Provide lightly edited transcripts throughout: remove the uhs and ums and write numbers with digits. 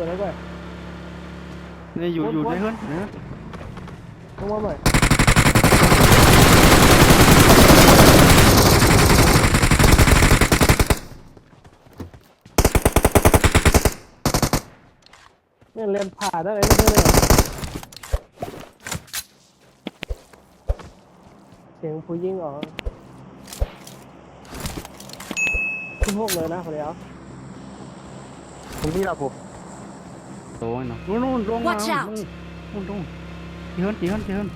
ปิดแล้วไปนี่อยู่ในเฮือนนะลงมาใหม่เนี่ยเล่นผ่าได้เลยไม่ใช่เลยเสียงผู้ยิ่งออกขึ้นพวกเลยนะคนเดียวผมที่เราผมโอ้ยเนาะนู่นลงมานู่นที่เฮือน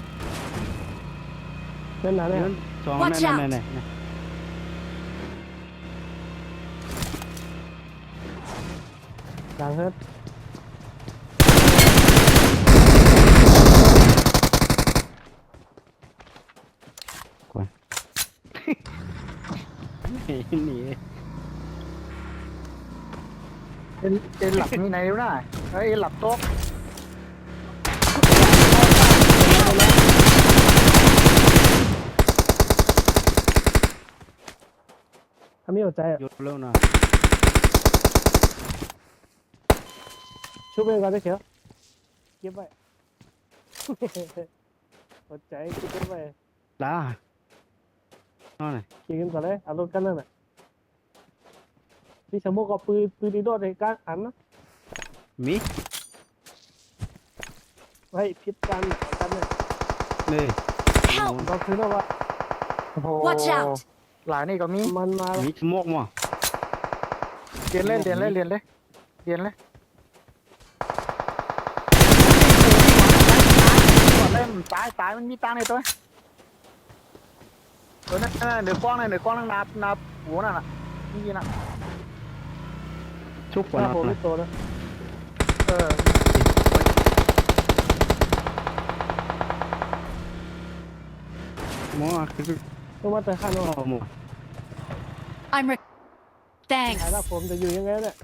เล่นนะเนี่ยสองนั่นดังเฮ้ยกวนหนีเป็นหลับนี่ไหนรู้น่ะเฮ้ยหลับโต๊ะทำไม่หัวใจอ่ะหยุดเร็วหน่อยชุบเองก่อนได้เขียวเก็บไว้หัวใจเก็บไว้ด่าเอาหน่อยขี่กันก่อนเลยเอารถกันนั่นแหละพี่สมมุติกับปืนดีโดดในการหันนะมี ไว้พิษกันเนี่ย เลย เราคือเราว่า Watch out หลายนี่ก็มีมันมามีสมกมั้งเรียนเลยก่อนเล่นตายมันมีตังในตัวนั่นเดือดกว้างนั่งนับหัวนั่นน่ะนี่น่ะชุบก่อนผมไม่โตนะหมอคือ ต้องมาแต่ข้างนอก หมอ Thanks แล้วผมจะอยู่ยังไงเนี่ย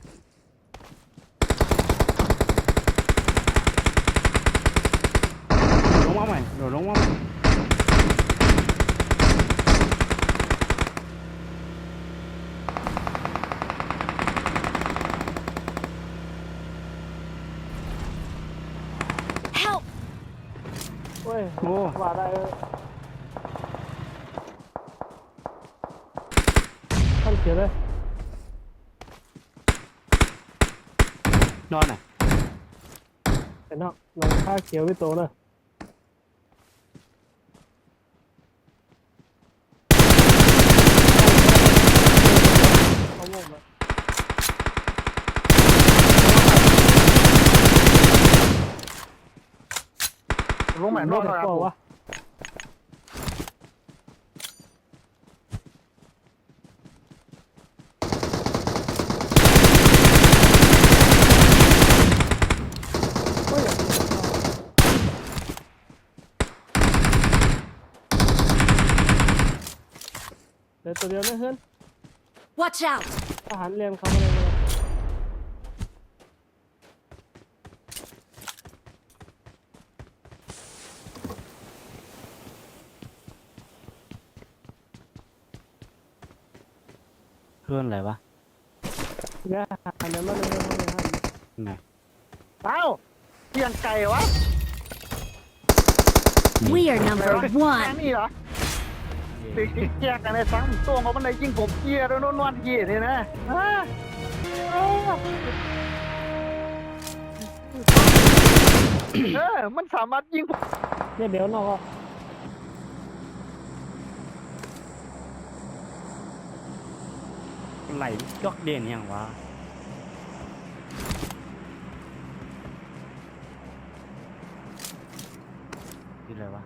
ลงมาใหม่ลงมาใหม่ Help โอ้ยว่าได้ท่านเขียนเลยนอนอ่ะแต่นอกลองค่าเขียวไม่โตนะเขาวงมาลงแหม่นอกแล้ววะเดี๋ยวตัวเดียวนะเพื่อน Watch out ทหารเรียนเขาอะไรมาเพื่อนอะไรวะ เนี่ยหันมาเลยครับ ไหน เอ้าเพียงไก่วะ We are number นี่เหรอติดแยกกันในซ้ำตัวเขาบันไดยิงผมเกียร์แล้วโน่นวันเกียร์เลยนะมันสามารถยิงเนี่ยเดี๋ยวนอกไหลยอกเด่นอย่างวะที่อะไรวะ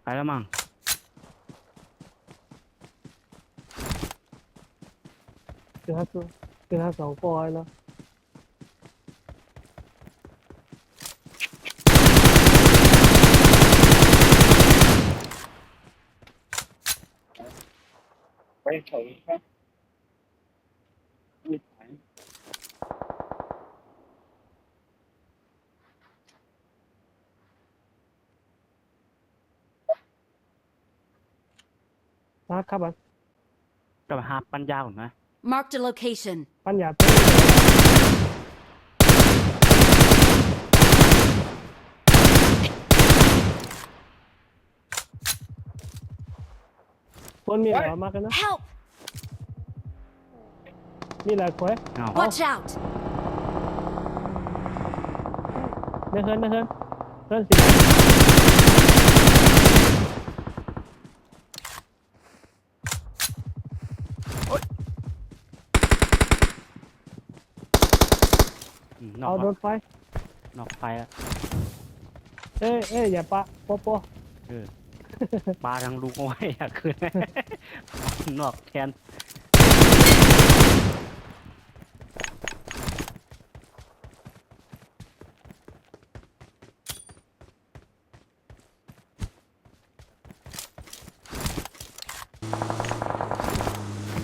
ไปแล้วมั้งคือถ้าสองปอยแล้วไปถอยครับ มาครับอ่ะ จะมาหาปัญญาก่อนไหม Marked a location. ปัญญาคนมีเหรอมากันนะ Help! มีหลายคน เอา Watch out! เดินเดินสิ นอ เอา ก โดนไฟ นอกไฟแล้ว เอ้ยอย่าปะโปะ ปลาทางลูกเอาไว้อยากขึ้น นอกแทน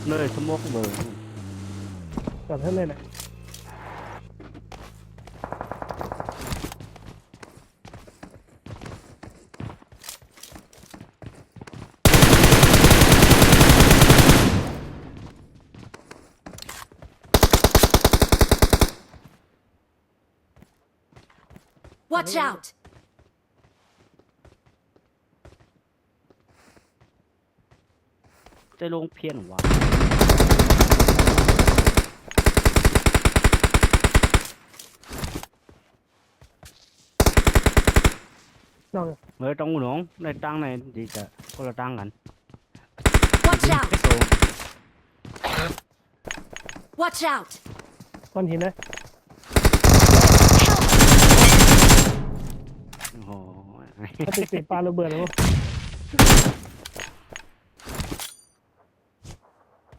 เลยสมกเบอร์ กลับท่านเลยนะ Watch out! จะลงเพี้ยนวะ น้อง เฮ้ยต้องหนูในตังไหนดีจะคนละตังกัน Watch out! โต Watch out! ก้อนหินนะ โอ้โห ถ้าติดปลาระเบิดแล้ว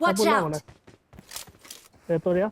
Watch out! เดี๋ยวตัวเดียว